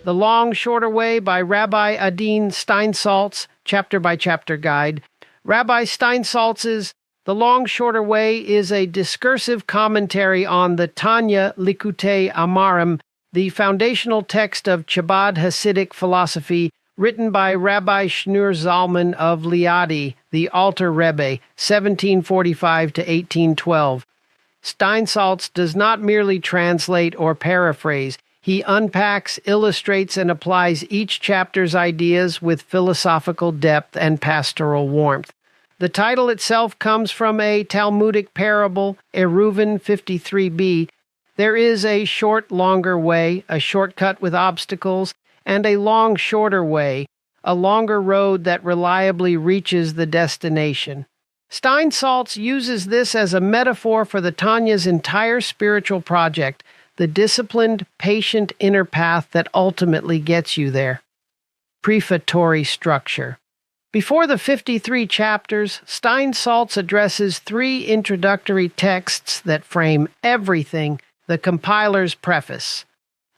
The Long Shorter Way by Rabbi Adin Steinsaltz, chapter-by-chapter guide. Rabbi Steinsaltz's The Long Shorter Way is a discursive commentary on the Tanya Likutei Amarim, the foundational text of Chabad Hasidic philosophy, written by Rabbi Shneur Zalman of Liadi, the Alter Rebbe, 1745 to 1812. Steinsaltz does not merely translate or paraphrase. He unpacks, illustrates, and applies each chapter's ideas with philosophical depth and pastoral warmth. The title itself comes from a Talmudic parable, Eruvin 53b. There is a short, longer way, a shortcut with obstacles, and a long, shorter way, a longer road that reliably reaches the destination. Steinsaltz uses this as a metaphor for the Tanya's entire spiritual project, the disciplined, patient inner path that ultimately gets you there. Prefatory structure. Before the 53 chapters, Steinsaltz addresses 3 introductory texts that frame everything: the compiler's preface.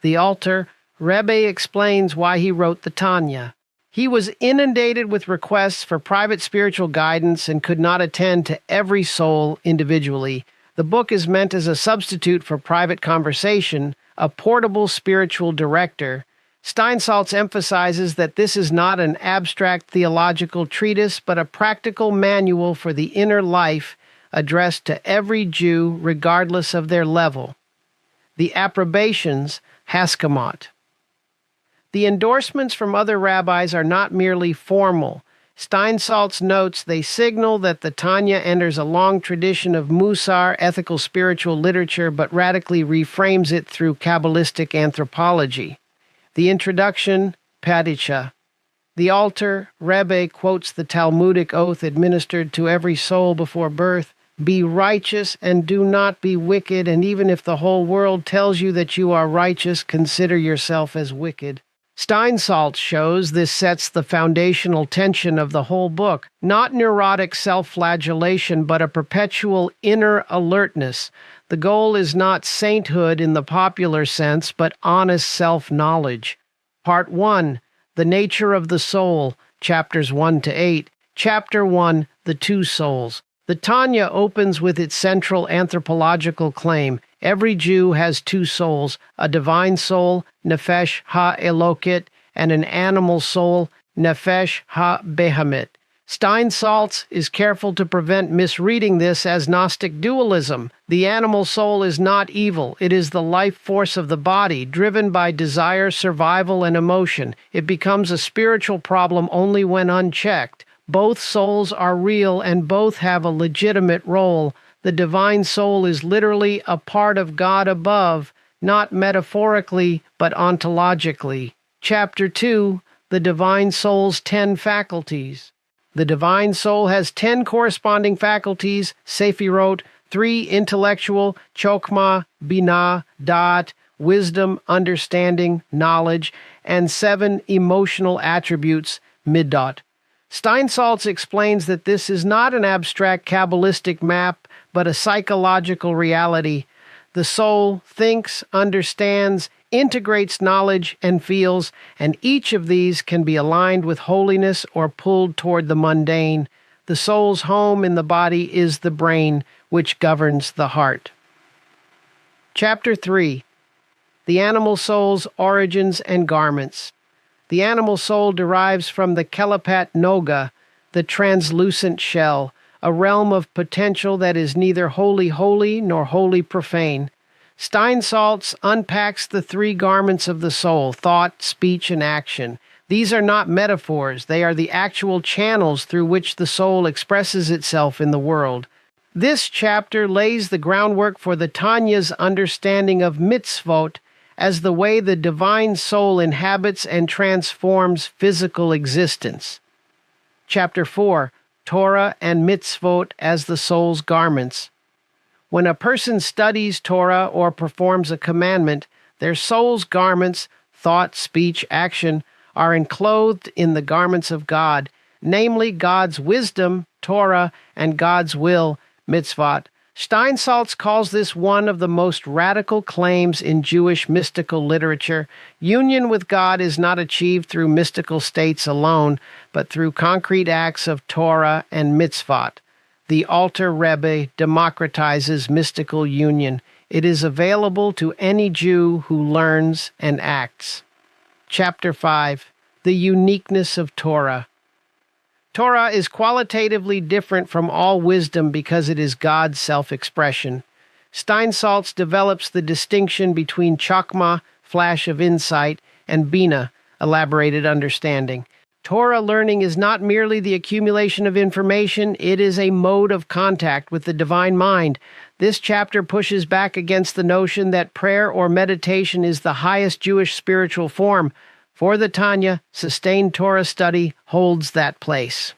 The Alter Rebbe explains why he wrote the Tanya. He was inundated with requests for private spiritual guidance and could not attend to every soul individually. The book is meant as a substitute for private conversation, a portable spiritual director. Steinsaltz emphasizes that this is not an abstract theological treatise, but a practical manual for the inner life addressed to every Jew regardless of their level. The approbations, Haskamot. The endorsements from other rabbis are not merely formal. Steinsaltz notes they signal that the Tanya enters a long tradition of Musar, ethical spiritual literature, but radically reframes it through Kabbalistic anthropology. The introduction, Padisha. The Alter Rebbe quotes the Talmudic oath administered to every soul before birth: "Be righteous and do not be wicked, and even if the whole world tells you that you are righteous, consider yourself as wicked." Steinsaltz shows this sets the foundational tension of the whole book, not neurotic self-flagellation, but a perpetual inner alertness. The goal is not sainthood in the popular sense, but honest self-knowledge. Part 1, The Nature of the Soul, chapters 1 to 8. Chapter 1, The Two Souls. The Tanya opens with its central anthropological claim: every Jew has 2 souls, a divine soul, Nefesh ha-Elokit, and an animal soul, Nefesh ha-Behamit. Steinsaltz is careful to prevent misreading this as Gnostic dualism. The animal soul is not evil. It is the life force of the body, driven by desire, survival, and emotion. It becomes a spiritual problem only when unchecked. Both souls are real and both have a legitimate role. The divine soul is literally a part of God above, not metaphorically, but ontologically. Chapter 2, The Divine Soul's 10 Faculties. The divine soul has 10 corresponding faculties, Sephirot, 3 intellectual, Chokmah, Binah, Da'at, wisdom, understanding, knowledge, and 7 emotional attributes, Midot. Steinsaltz explains that this is not an abstract Kabbalistic map, but a psychological reality. The soul thinks, understands, integrates knowledge, and feels, and each of these can be aligned with holiness or pulled toward the mundane. The soul's home in the body is the brain, which governs the heart. Chapter 3, The Animal Soul's Origins and Garments. The animal soul derives from the Kelapat Noga, the translucent shell, a realm of potential that is neither wholly holy nor wholly profane. Steinsaltz unpacks the 3 garments of the soul: thought, speech, and action. These are not metaphors. They are the actual channels through which the soul expresses itself in the world. This chapter lays the groundwork for the Tanya's understanding of mitzvot as the way the divine soul inhabits and transforms physical existence. Chapter 4, Torah and mitzvot as the soul's garments. When a person studies Torah or performs a commandment, their soul's garments, thought, speech, action, are enclothed in the garments of God, namely God's wisdom, Torah, and God's will, mitzvot. Steinsaltz calls this one of the most radical claims in Jewish mystical literature. Union with God is not achieved through mystical states alone, but through concrete acts of Torah and mitzvot. The Alter Rebbe democratizes mystical union. It is available to any Jew who learns and acts. Chapter 5. The Uniqueness of Torah. Torah is qualitatively different from all wisdom because it is God's self-expression. Steinsaltz develops the distinction between chokmah, flash of insight, and bina, elaborated understanding. Torah learning is not merely the accumulation of information, it is a mode of contact with the divine mind. This chapter pushes back against the notion that prayer or meditation is the highest Jewish spiritual form. For the Tanya, sustained Torah study holds that place.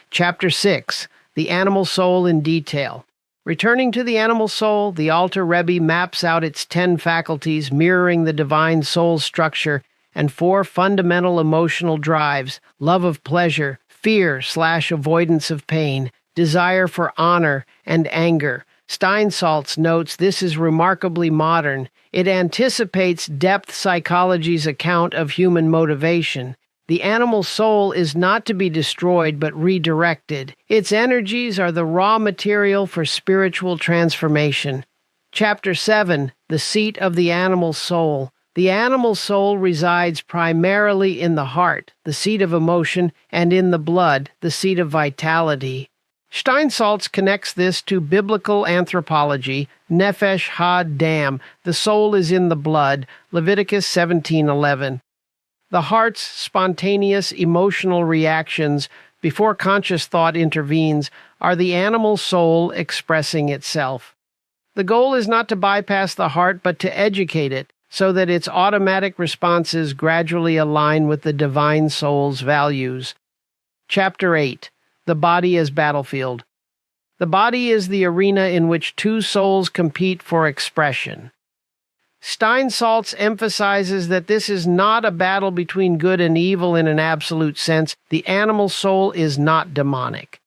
Chapter 6. The Animal Soul in Detail. Returning to the animal soul, the Alter Rebbe maps out its 10 faculties mirroring the divine soul structure and 4 fundamental emotional drives: love of pleasure, fear/avoidance of pain, desire for honor, and anger. Steinsaltz notes this is remarkably modern. It anticipates depth psychology's account of human motivation. The animal soul is not to be destroyed but redirected. Its energies are the raw material for spiritual transformation. Chapter 7. The Seat of the Animal Soul. The animal soul resides primarily in the heart, the seat of emotion, and in the blood, the seat of vitality. Steinsaltz connects this to biblical anthropology, nefesh ha-dam, the soul is in the blood, Leviticus 17:11. The heart's spontaneous emotional reactions, before conscious thought intervenes, are the animal soul expressing itself. The goal is not to bypass the heart, but to educate it, so that its automatic responses gradually align with the divine soul's values. Chapter 8. The Body as Battlefield. The body is the arena in which 2 souls compete for expression. Steinsaltz emphasizes that this is not a battle between good and evil in an absolute sense. The animal soul is not demonic.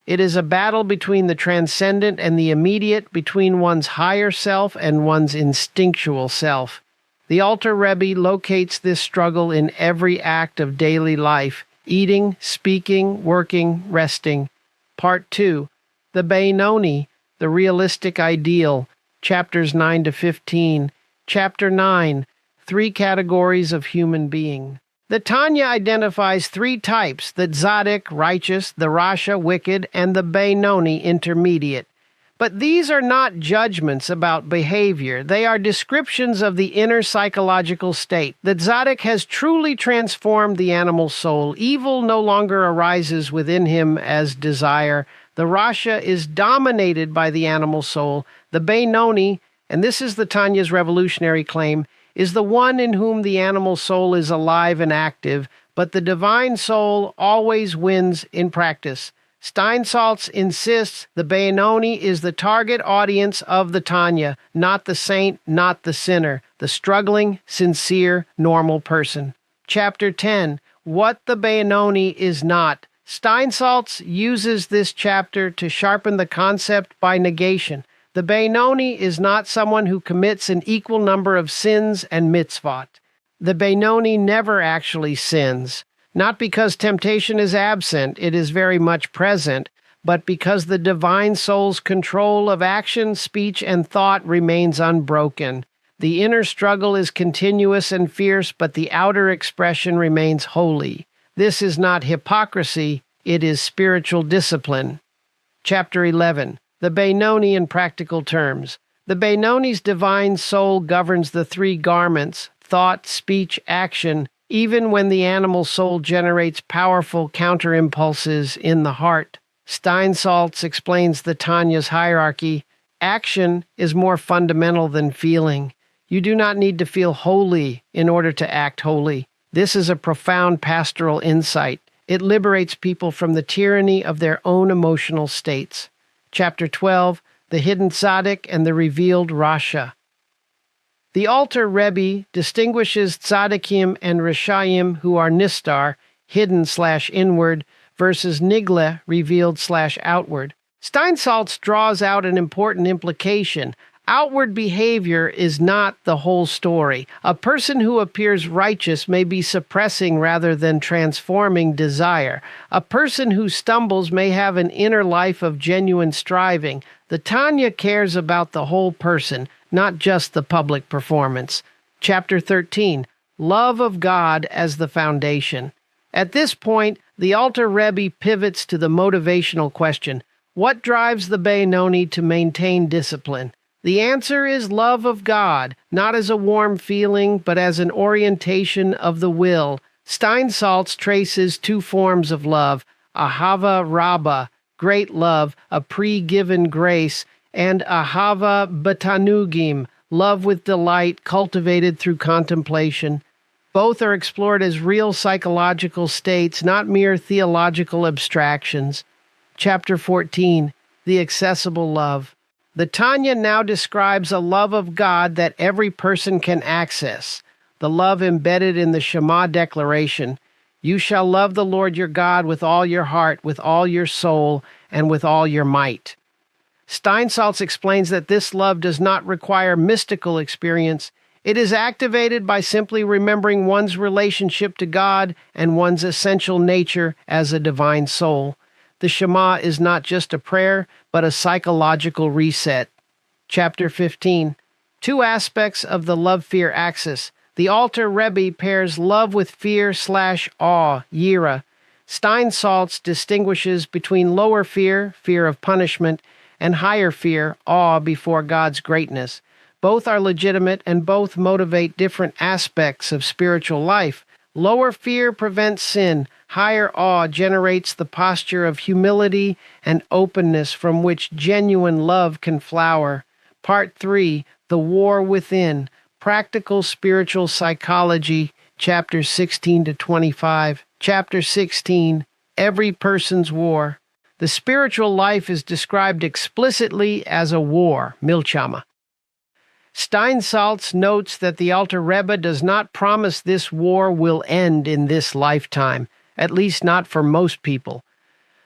It is a battle between the transcendent and the immediate, between one's higher self and one's instinctual self. The Alter Rebbe locates this struggle in every act of daily life: eating, speaking, working, resting. Part 2. The Beinoni, the Realistic Ideal, chapters 9 to 15. Chapter 9. 3 Categories of Human Being. The Tanya identifies 3 types: the Tzaddik, righteous, the Rasha, wicked, and the Beinoni, intermediate. But these are not judgments about behavior. They are descriptions of the inner psychological state. The Tzaddik has truly transformed the animal soul. Evil no longer arises within him as desire. The Rasha is dominated by the animal soul. The Beinoni, and this is the Tanya's revolutionary claim, is the one in whom the animal soul is alive and active, but the divine soul always wins in practice. Steinsaltz insists the Beinoni is the target audience of the Tanya, not the saint, not the sinner, the struggling, sincere, normal person. Chapter 10. What the Beinoni is not. Steinsaltz uses this chapter to sharpen the concept by negation. The Beinoni is not someone who commits an equal number of sins and mitzvot. The Beinoni never actually sins. Not because temptation is absent, it is very much present, but because the divine soul's control of action, speech, and thought remains unbroken. The inner struggle is continuous and fierce, but the outer expression remains holy. This is not hypocrisy, it is spiritual discipline. Chapter 11. The Beinoni in practical terms. The Beinoni's divine soul governs the 3 garments: thought, speech, action, even when the animal soul generates powerful counter-impulses in the heart. Steinsaltz explains the Tanya's hierarchy. Action is more fundamental than feeling. You do not need to feel holy in order to act holy. This is a profound pastoral insight. It liberates people from the tyranny of their own emotional states. Chapter 12. The Hidden Tzaddik and the Revealed Rasha. The Alter Rebbe distinguishes tzaddikim and rishayim who are nistar, hidden/inward, versus nigle, revealed/outward. Steinsaltz draws out an important implication. Outward behavior is not the whole story. A person who appears righteous may be suppressing rather than transforming desire. A person who stumbles may have an inner life of genuine striving. The Tanya cares about the whole person, not just the public performance. Chapter 13, Love of God as the Foundation. At this point, the Alter Rebbe pivots to the motivational question: what drives the Benoni to maintain discipline? The answer is love of God, not as a warm feeling, but as an orientation of the will. Steinsaltz traces two forms of love: ahava rabbah, great love, a pre-given grace, and ahava batanugim, love with delight, cultivated through contemplation. Both are explored as real psychological states, not mere theological abstractions. Chapter 14, The Accessible Love. The Tanya now describes a love of God that every person can access, the love embedded in the Shema declaration: "You shall love the Lord your God with all your heart, with all your soul, and with all your might." Steinsaltz explains that this love does not require mystical experience. It is activated by simply remembering one's relationship to God and one's essential nature as a divine soul. The Shema is not just a prayer, but a psychological reset. Chapter 15. Two aspects of the love-fear axis. The Alter Rebbe pairs love with fear/awe, yira. Steinsaltz distinguishes between lower fear, fear of punishment, and higher fear, awe before God's greatness. Both are legitimate and both motivate different aspects of spiritual life. Lower fear prevents sin. Higher awe generates the posture of humility and openness from which genuine love can flower. Part 3, The War Within, Practical Spiritual Psychology, chapters 16 to 25. Chapter 16, Every Person's War. The spiritual life is described explicitly as a war, milchama. Steinsaltz notes that the Alter Rebbe does not promise this war will end in this lifetime, at least not for most people.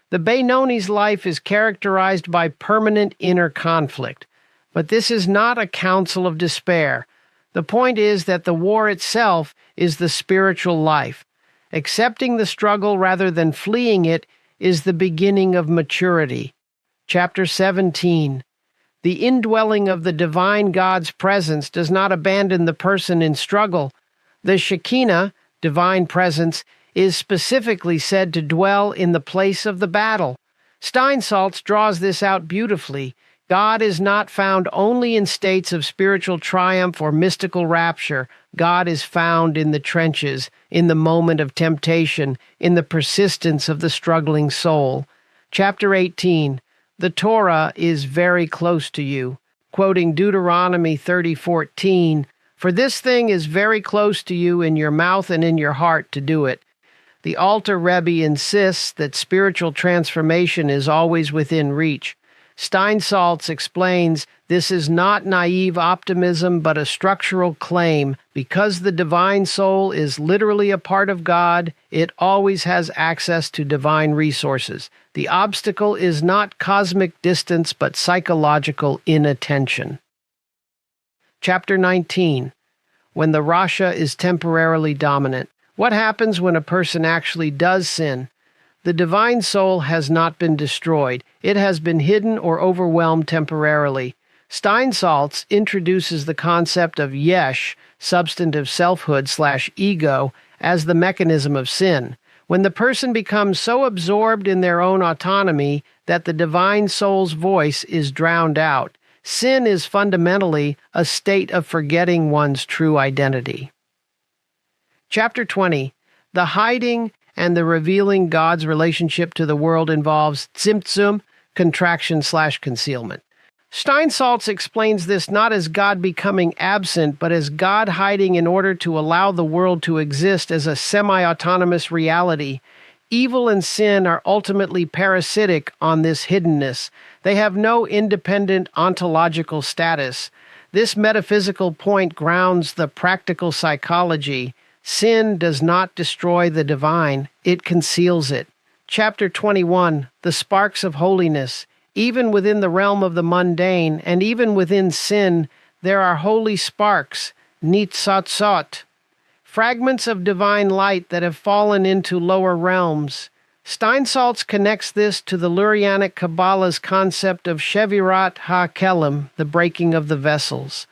The Benoni's life is characterized by permanent inner conflict, but this is not a counsel of despair. The point is that the war itself is the spiritual life. Accepting the struggle rather than fleeing it is the beginning of maturity. Chapter 17. The indwelling of the divine God's presence does not abandon the person in struggle. The Shekinah, divine presence, is specifically said to dwell in the place of the battle. Steinsaltz draws this out beautifully. God is not found only in states of spiritual triumph or mystical rapture. God is found in the trenches, in the moment of temptation, in the persistence of the struggling soul. Chapter 18. The Torah is very close to you. Quoting Deuteronomy 30:14, "For this thing is very close to you in your mouth and in your heart to do it." The Alter Rebbe insists that spiritual transformation is always within reach. Steinsaltz explains this is not naive optimism but a structural claim. Because the divine soul is literally a part of God, it always has access to divine resources. The obstacle is not cosmic distance but psychological inattention. Chapter 19. When the Rasha is temporarily dominant. What happens when a person actually does sin? The divine soul has not been destroyed. It has been hidden or overwhelmed temporarily. Steinsaltz introduces the concept of yesh, substantive selfhood/ego, as the mechanism of sin. When the person becomes so absorbed in their own autonomy that the divine soul's voice is drowned out, sin is fundamentally a state of forgetting one's true identity. Chapter 20. The hiding and the revealing God's relationship to the world involves tzimtzum, contraction/concealment. Steinsaltz explains this not as God becoming absent, but as God hiding in order to allow the world to exist as a semi-autonomous reality. Evil and sin are ultimately parasitic on this hiddenness. They have no independent ontological status. This metaphysical point grounds the practical psychology. Sin does not destroy the divine, it conceals it. Chapter 21, The Sparks of Holiness. Even within the realm of the mundane, and even within sin, there are holy sparks, steinsaltz, fragments of divine light that have fallen into lower realms. Steinsaltz connects this to the Lurianic Kabbalah's concept of Shevirat HaKelim, the breaking of the vessels.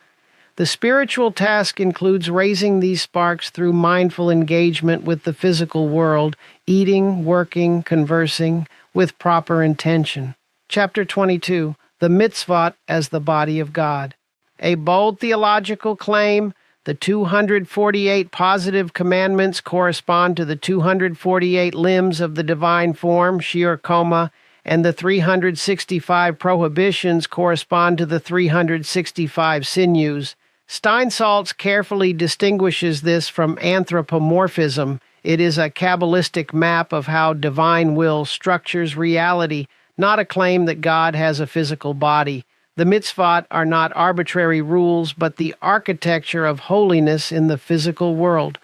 The spiritual task includes raising these sparks through mindful engagement with the physical world, eating, working, conversing, with proper intention. Chapter 22, The Mitzvot as the Body of God. A bold theological claim. The 248 positive commandments correspond to the 248 limbs of the divine form, Shir Koma, and the 365 prohibitions correspond to the 365 sinews. Steinsaltz carefully distinguishes this from anthropomorphism. It is a Kabbalistic map of how divine will structures reality, not a claim that God has a physical body. The mitzvot are not arbitrary rules, but the architecture of holiness in the physical world.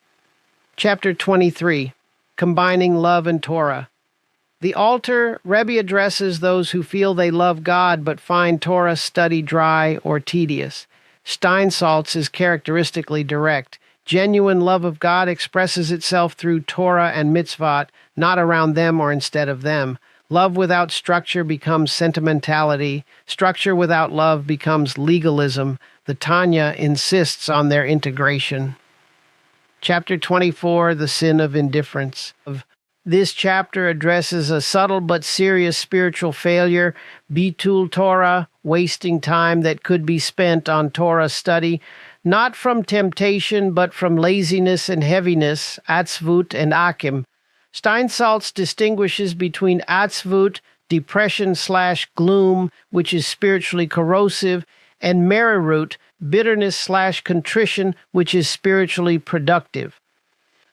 Chapter 23, Combining Love and Torah. The altar, Rabbi addresses those who feel they love God but find Torah study dry or tedious. Steinsaltz is characteristically direct. Genuine love of God expresses itself through Torah and mitzvot, not around them or instead of them. Love without structure becomes sentimentality. Structure without love becomes legalism. The Tanya insists on their integration. Chapter 24, The Sin of Indifference. This chapter addresses a subtle but serious spiritual failure, bitul Torah, wasting time that could be spent on Torah study, not from temptation but from laziness and heaviness, atzvut and akim. Steinsaltz distinguishes between atzvut, depression/gloom, which is spiritually corrosive, and merirut, bitterness/contrition, which is spiritually productive.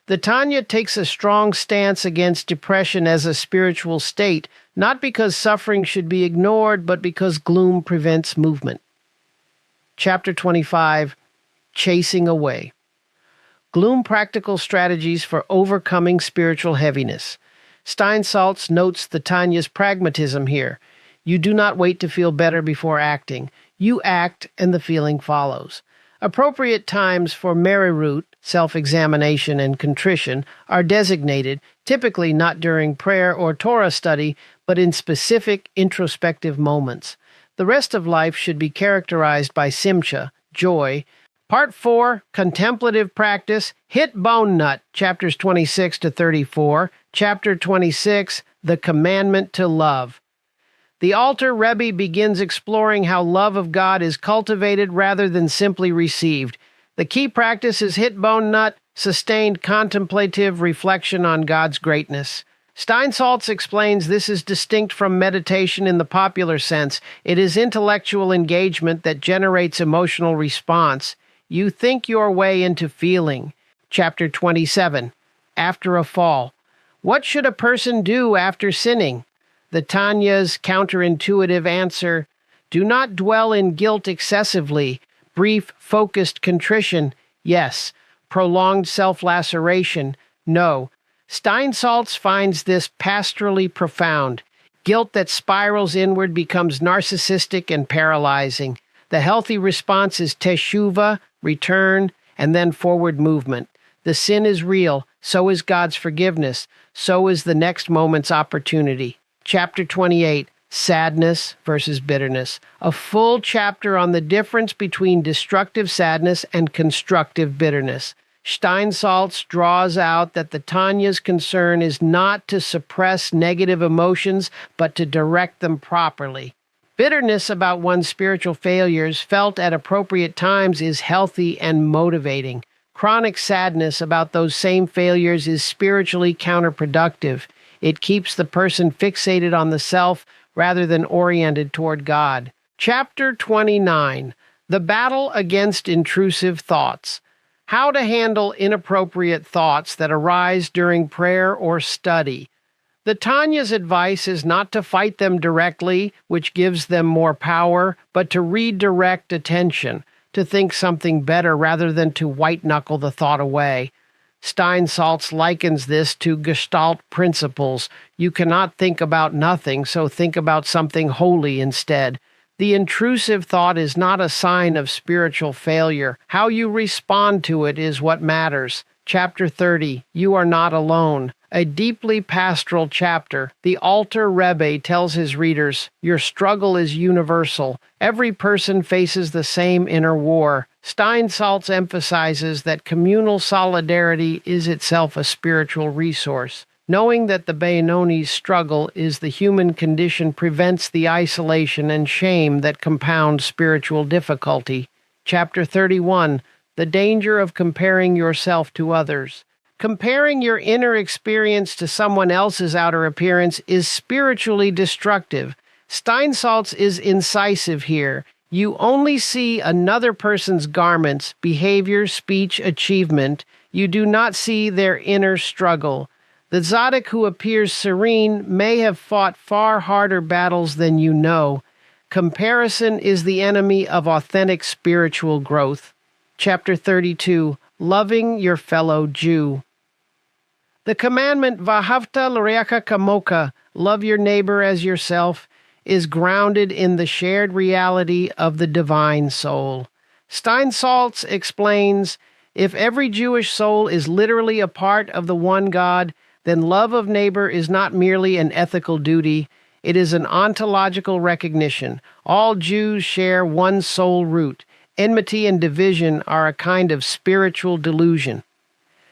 The Tanya takes a strong stance against depression as a spiritual state, not because suffering should be ignored, but because gloom prevents movement. Chapter 25, Chasing Away. Gloom Practical Strategies for Overcoming Spiritual Heaviness. Steinsaltz notes the Tanya's pragmatism here. You do not wait to feel better before acting. You act, and the feeling follows. Appropriate times for merirut, self-examination and contrition, are designated, typically not during prayer or Torah study, but in specific introspective moments. The rest of life should be characterized by simcha, joy. Part 4, Contemplative Practice, Hit Bone Nut, chapters 26 to 34. Chapter 26, The Commandment to Love. The altar, Rabbi begins exploring how love of God is cultivated rather than simply received. The key practice is hit bone nut, sustained contemplative reflection on God's greatness. Steinsaltz explains this is distinct from meditation in the popular sense. It is intellectual engagement that generates emotional response. You think your way into feeling. Chapter 27, After a Fall. What should a person do after sinning? The Tanya's counterintuitive answer, do not dwell in guilt excessively. Brief, focused contrition, yes. Prolonged self-laceration, no. Steinsaltz finds this pastorally profound. Guilt that spirals inward becomes narcissistic and paralyzing. The healthy response is teshuva, return, and then forward movement. The sin is real, so is God's forgiveness, so is the next moment's opportunity. Chapter 28, Sadness versus Bitterness. A full chapter on the difference between destructive sadness and constructive bitterness. Steinsaltz draws out that the Tanya's concern is not to suppress negative emotions, but to direct them properly. Bitterness about one's spiritual failures felt at appropriate times is healthy and motivating. Chronic sadness about those same failures is spiritually counterproductive. It keeps the person fixated on the self rather than oriented toward God. Chapter 29, The Battle Against Intrusive Thoughts. How to handle inappropriate thoughts that arise during prayer or study. The Tanya's advice is not to fight them directly, which gives them more power, but to redirect attention, to think something better rather than to white-knuckle the thought away. Steinsaltz likens this to Gestalt principles. You cannot think about nothing, so think about something holy instead. The intrusive thought is not a sign of spiritual failure. How you respond to it is what matters. Chapter 30, You Are Not Alone. A deeply pastoral chapter. The Alter Rabbi tells his readers, your struggle is universal. Every person faces the same inner war. Steinsaltz emphasizes that communal solidarity is itself a spiritual resource. Knowing that the Benoni's struggle is the human condition prevents the isolation and shame that compound spiritual difficulty. Chapter 31, The Danger of Comparing Yourself to Others. Comparing your inner experience to someone else's outer appearance is spiritually destructive. Steinsaltz is incisive here. You only see another person's garments, behavior, speech, achievement. You do not see their inner struggle. The tzaddik who appears serene may have fought far harder battles than you know. Comparison is the enemy of authentic spiritual growth. Chapter 32, Loving Your Fellow Jew. The commandment, Vahavta l'reacha kamoka, love your neighbor as yourself, is grounded in the shared reality of the divine soul. Steinsaltz explains, if every Jewish soul is literally a part of the one God, then love of neighbor is not merely an ethical duty, it is an ontological recognition. All Jews share one soul root. Enmity and division are a kind of spiritual delusion.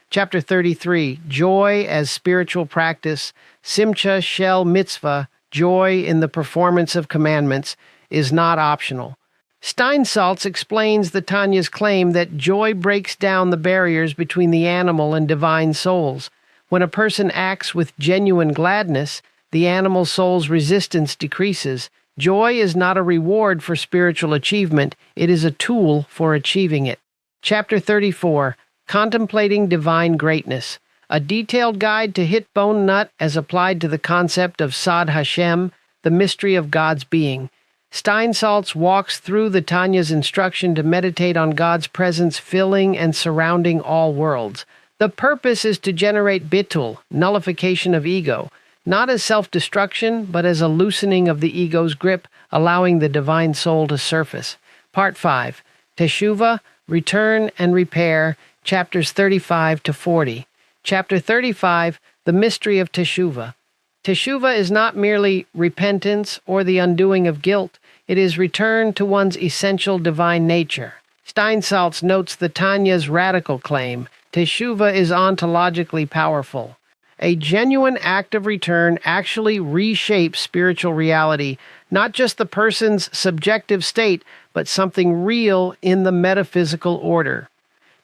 Chapter 33, Joy as Spiritual Practice, Simcha Shel Mitzvah, joy in the performance of commandments, is not optional. Steinsaltz explains the Tanya's claim that joy breaks down the barriers between the animal and divine souls. When a person acts with genuine gladness, the animal soul's resistance decreases. Joy is not a reward for spiritual achievement, it is a tool for achieving it. Chapter 34, Contemplating Divine Greatness, a detailed guide to hit bone nut as applied to the concept of Sad Hashem, the mystery of God's being. Steinsaltz walks through the Tanya's instruction to meditate on God's presence filling and surrounding all worlds. The purpose is to generate bitul, nullification of ego, not as self-destruction, but as a loosening of the ego's grip, allowing the divine soul to surface. Part 5, Teshuvah, Return and Repair, chapters 35 to 40. Chapter 35, The Mystery of Teshuvah. Teshuvah is not merely repentance or the undoing of guilt, it is return to one's essential divine nature. Steinsaltz notes the Tanya's radical claim, Teshuvah is ontologically powerful. A genuine act of return actually reshapes spiritual reality, not just the person's subjective state, but something real in the metaphysical order.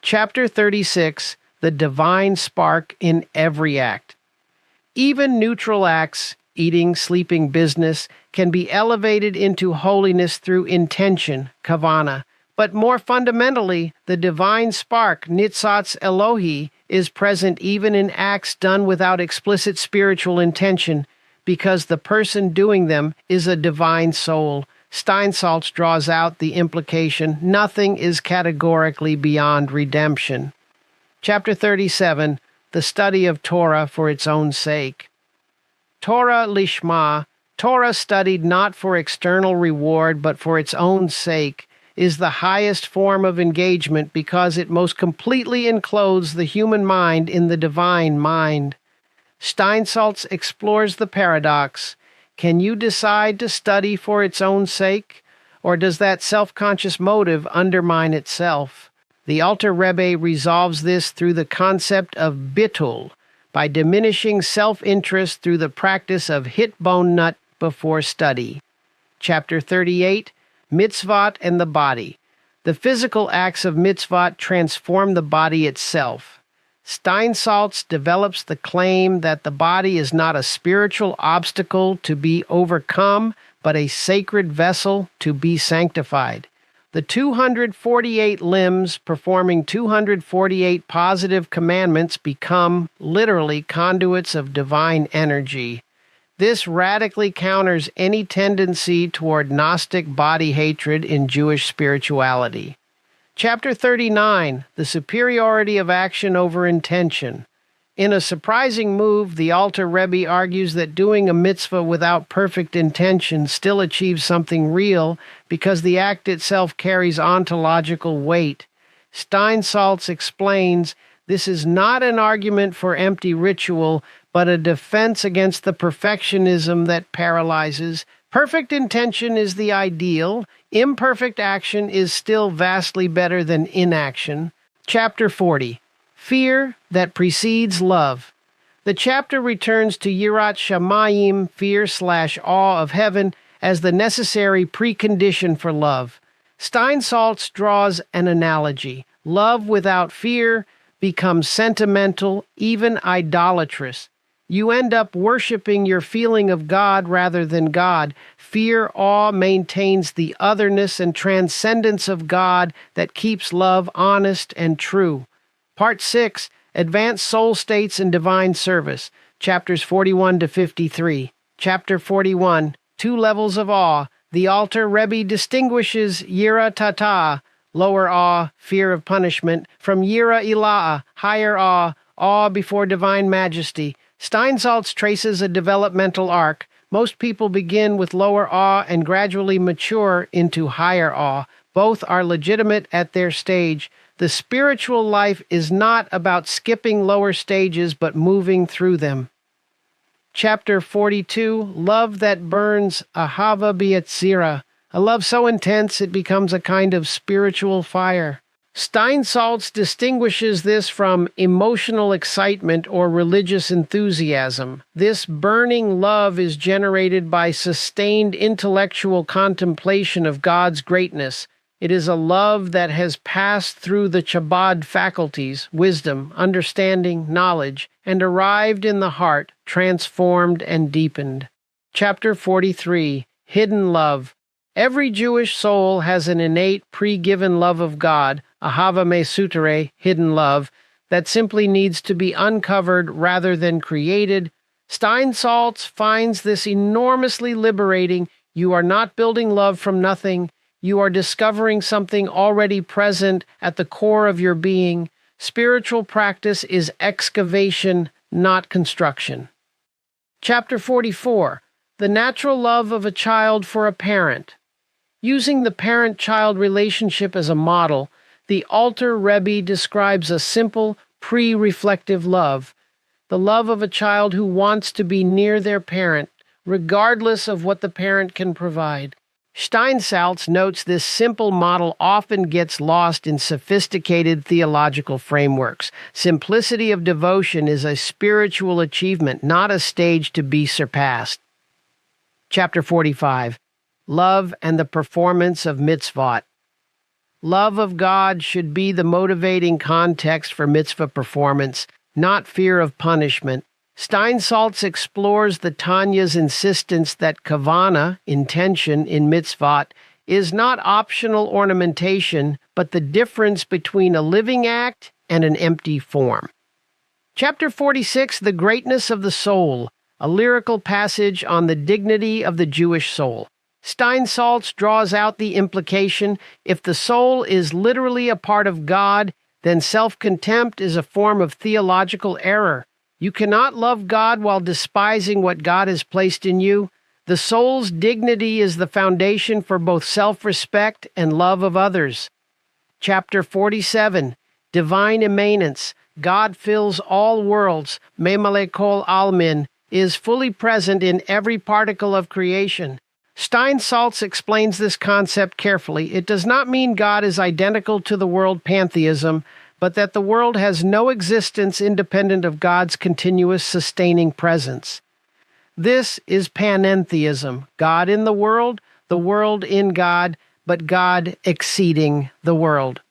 Chapter 36, The Divine Spark in Every Act. Even neutral acts, eating, sleeping, business, can be elevated into holiness through intention, kavana. But more fundamentally, the divine spark, nitzatz Elohi, is present even in acts done without explicit spiritual intention, because the person doing them is a divine soul. Steinsaltz draws out the implication, nothing is categorically beyond redemption. Chapter 37, The Study of Torah for its own sake. Torah lishma, Torah studied not for external reward but for its own sake, is the highest form of engagement because it most completely encloses the human mind in the divine mind. Steinsaltz explores the paradox. Can you decide to study for its own sake, or does that self-conscious motive undermine itself? The Alter Rebbe resolves this through the concept of bitul, by diminishing self-interest through the practice of hit bone nut before study. Chapter 38, Mitzvot and the Body. The physical acts of mitzvot transform the body itself. Steinsaltz develops the claim that the body is not a spiritual obstacle to be overcome, but a sacred vessel to be sanctified. The 248 limbs performing 248 positive commandments become, literally, conduits of divine energy. This radically counters any tendency toward Gnostic body hatred in Jewish spirituality. Chapter 39, The Superiority of Action over Intention. In a surprising move, the Alter Rebbe argues that doing a mitzvah without perfect intention still achieves something real because the act itself carries ontological weight. Steinsaltz explains, this is not an argument for empty ritual, but a defense against the perfectionism that paralyzes. Perfect intention is the ideal. Imperfect action is still vastly better than inaction. Chapter 40. Fear that precedes love. The chapter returns to Yirat Shamayim, fear/awe of heaven, as the necessary precondition for love. Steinsaltz draws an analogy. Love without fear becomes sentimental, even idolatrous. You end up worshiping your feeling of God rather than God. Fear/awe maintains the otherness and transcendence of God that keeps love honest and true. Part 6, Advanced Soul States and Divine Service, chapters 41 to 53. Chapter 41, Two Levels of Awe. The Alter Rebbe distinguishes Yira Tata, lower awe, fear of punishment, from Yira Ila'a, higher awe, awe before divine majesty. Steinsaltz traces a developmental arc. Most people begin with lower awe and gradually mature into higher awe. Both are legitimate at their stage. The spiritual life is not about skipping lower stages, but moving through them. Chapter 42, Love that Burns, Ahava B'Yetzira. A love so intense it becomes a kind of spiritual fire. Steinsaltz distinguishes this from emotional excitement or religious enthusiasm. This burning love is generated by sustained intellectual contemplation of God's greatness. It is a love that has passed through the Chabad faculties, wisdom, understanding, knowledge, and arrived in the heart, transformed and deepened. Chapter 43, Hidden Love. Every Jewish soul has an innate, pre-given love of God, ahava mesutere, hidden love, that simply needs to be uncovered rather than created. Steinsaltz finds this enormously liberating. You are not building love from nothing. You are discovering something already present at the core of your being. Spiritual practice is excavation, not construction. Chapter 44, The Natural Love of a Child for a Parent. Using the parent-child relationship as a model, the Alter Rebbe describes a simple, pre-reflective love, the love of a child who wants to be near their parent, regardless of what the parent can provide. Steinsaltz notes this simple model often gets lost in sophisticated theological frameworks. Simplicity of devotion is a spiritual achievement, not a stage to be surpassed. Chapter 45, Love and the Performance of Mitzvot. Love of God should be the motivating context for mitzvah performance, not fear of punishment. Steinsaltz explores the Tanya's insistence that kavana, intention, in mitzvot, is not optional ornamentation, but the difference between a living act and an empty form. Chapter 46, The Greatness of the Soul, a lyrical passage on the dignity of the Jewish soul. Steinsaltz draws out the implication, if the soul is literally a part of God, then self-contempt is a form of theological error. You cannot love God while despising what God has placed in you. The soul's dignity is the foundation for both self-respect and love of others. Chapter 47, Divine Immanence. God fills all worlds. Memale kol almin is fully present in every particle of creation. Steinsaltz explains this concept carefully. It does not mean God is identical to the world pantheism, but that the world has no existence independent of God's continuous sustaining presence. This is panentheism, God in the world in God, but God exceeding the world.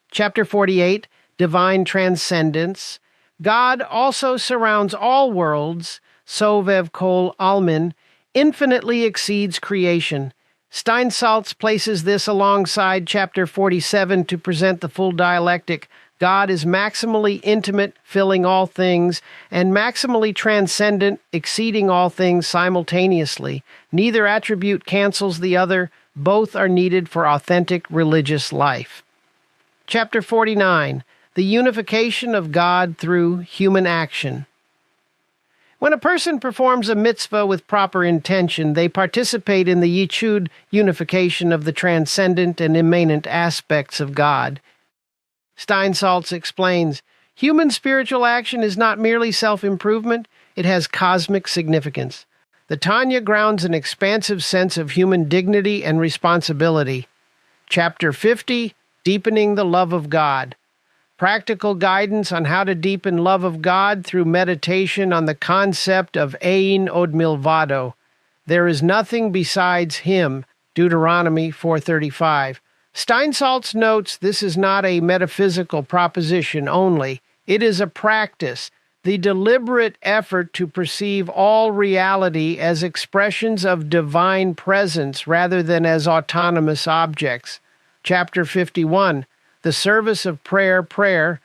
Chapter 48, Divine Transcendence. God also surrounds all worlds, sovev kol almin, infinitely exceeds creation. Steinsaltz places this alongside chapter 47 to present the full dialectic. God is maximally intimate, filling all things, and maximally transcendent, exceeding all things simultaneously. Neither attribute cancels the other. Both are needed for authentic religious life. Chapter 49, the unification of God through human action. When a person performs a mitzvah with proper intention, they participate in the yichud unification of the transcendent and immanent aspects of God. Steinsaltz explains, human spiritual action is not merely self-improvement, it has cosmic significance. The Tanya grounds an expansive sense of human dignity and responsibility. Chapter 50, Deepening the Love of God. Practical guidance on how to deepen love of God through meditation on the concept of Ein od milvado. There is nothing besides Him. Deuteronomy 4:35. Steinsaltz notes this is not a metaphysical proposition only. It is a practice, the deliberate effort to perceive all reality as expressions of divine presence rather than as autonomous objects. Chapter 51, the service of prayer, avodah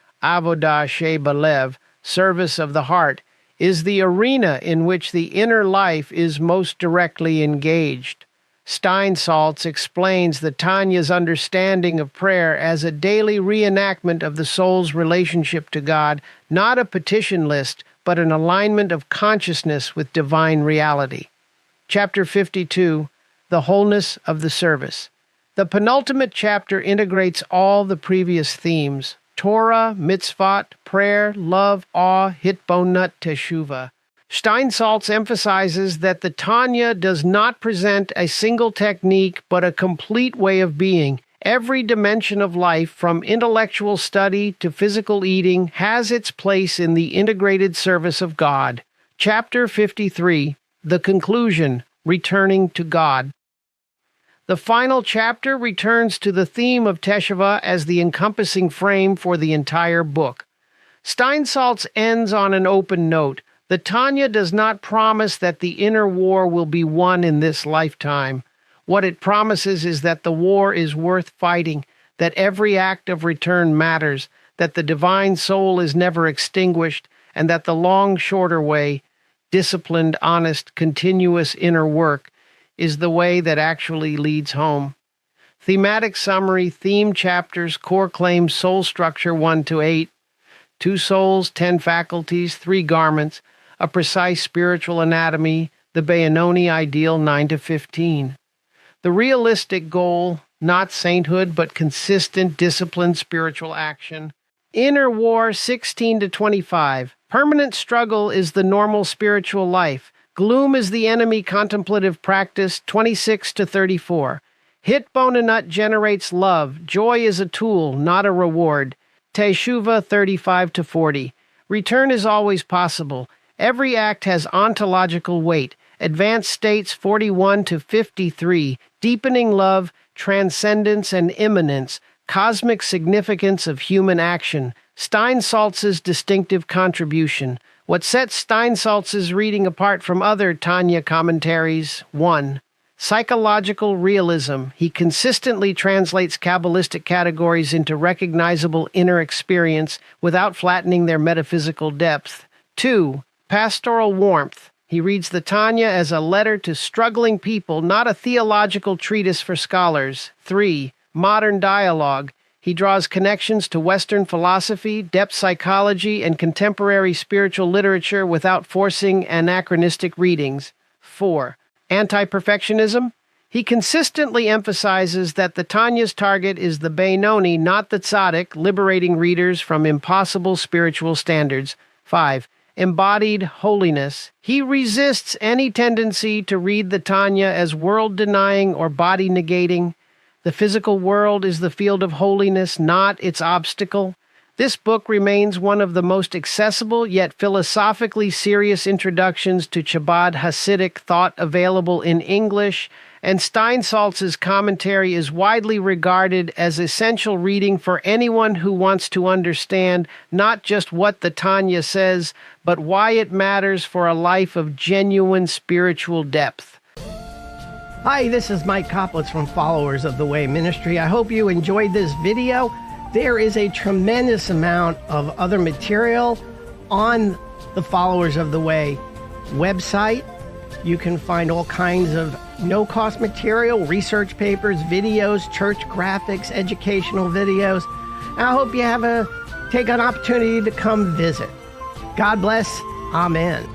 shebalev, service of the heart, is the arena in which the inner life is most directly engaged. Steinsaltz explains the Tanya's understanding of prayer as a daily reenactment of the soul's relationship to God, not a petition list, but an alignment of consciousness with divine reality. Chapter 52, the wholeness of the service. The penultimate chapter integrates all the previous themes: Torah, mitzvot, prayer, love, awe, hitbonut, teshuvah. Steinsaltz emphasizes that the Tanya does not present a single technique but a complete way of being. Every dimension of life, from intellectual study to physical eating, has its place in the integrated service of God. Chapter 53, the conclusion, returning to God. The final chapter returns to the theme of Teshuvah as the encompassing frame for the entire book. Steinsaltz ends on an open note. The Tanya does not promise that the inner war will be won in this lifetime. What it promises is that the war is worth fighting, that every act of return matters, that the divine soul is never extinguished, and that the long, shorter way, disciplined, honest, continuous inner work, is the way that actually leads home. Thematic summary, theme chapters, core claims, soul structure 1-8, 2 souls, 10 faculties, 3 garments, a precise spiritual anatomy, the Benoni ideal 9-15. The realistic goal, not sainthood, but consistent, disciplined spiritual action. Inner war 16-25. Permanent struggle is the normal spiritual life. Gloom is the enemy contemplative practice 26-34. Hitbonut generates love. Joy is a tool, not a reward. Teshuvah 35-40. Return is always possible. Every act has ontological weight. Advanced states 41-53. Deepening love, transcendence and immanence. Cosmic significance of human action. Steinsaltz's distinctive contribution. What sets Steinsaltz's reading apart from other Tanya commentaries: 1. Psychological realism. He consistently translates Kabbalistic categories into recognizable inner experience without flattening their metaphysical depth. 2. Pastoral warmth. He reads the Tanya as a letter to struggling people, not a theological treatise for scholars. 3. Modern dialogue. He draws connections to Western philosophy, depth psychology, and contemporary spiritual literature without forcing anachronistic readings. 4. Anti-perfectionism. He consistently emphasizes that the Tanya's target is the Benoni, not the Tzaddik, liberating readers from impossible spiritual standards. 5. Embodied holiness. He resists any tendency to read the Tanya as world-denying or body-negating. The physical world is the field of holiness, not its obstacle. This book remains one of the most accessible yet philosophically serious introductions to Chabad Hasidic thought available in English, and Steinsaltz's commentary is widely regarded as essential reading for anyone who wants to understand not just what the Tanya says, but why it matters for a life of genuine spiritual depth. Hi, this is Mike Koplitz from Followers of the Way Ministry. I hope you enjoyed this video. There is a tremendous amount of other material on the Followers of the Way website. You can find all kinds of no-cost material, research papers, videos, church graphics, educational videos. I hope you take an opportunity to come visit. God bless. Amen.